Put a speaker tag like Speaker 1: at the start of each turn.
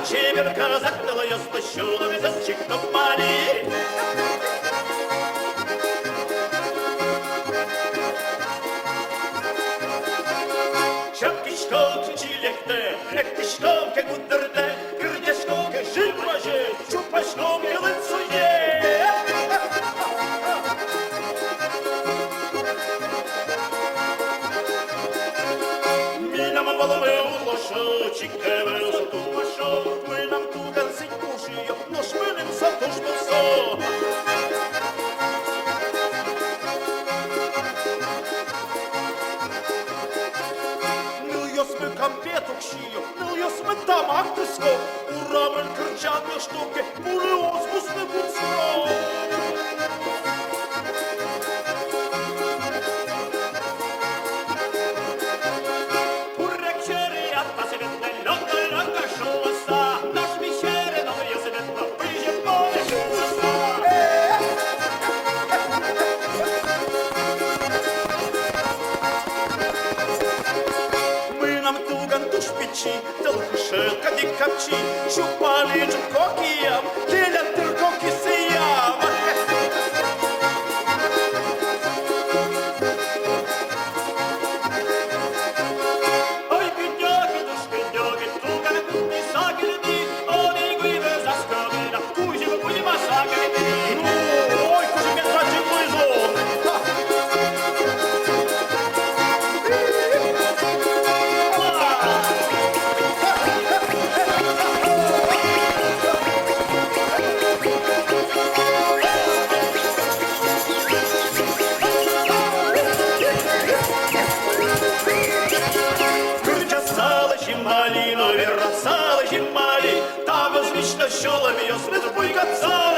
Speaker 1: чеверка загнала ее спущила вязочек до пали. Шапкичком чилekte, рекпичком как будерде, кырдяшком как жимаже, чупашком как лицуе. Минам воломе улошу, чикеве усату машу, мы нам туган сикуши, нож мылем сатуш посо. Компету кшию, ну я сметам актыско, урамен крчатня штуки, пули оскус не буцно. Урек черри, атпасеветне, лёдно рака шуласа, наш мишере, но я заветно, выжи поле шуласа. Толкушел кадик капчи, чупали джукокиям, келят тыркоки сиям. Ой, бедняги, душ бедняги, туганы кутни сагельни, они гуивы заскогена, кузева кузева сагельни. Ну, ой, кузева зачем лызон? Малино, верно, сало, зимали, там звично щелом ее смет пуйгаться.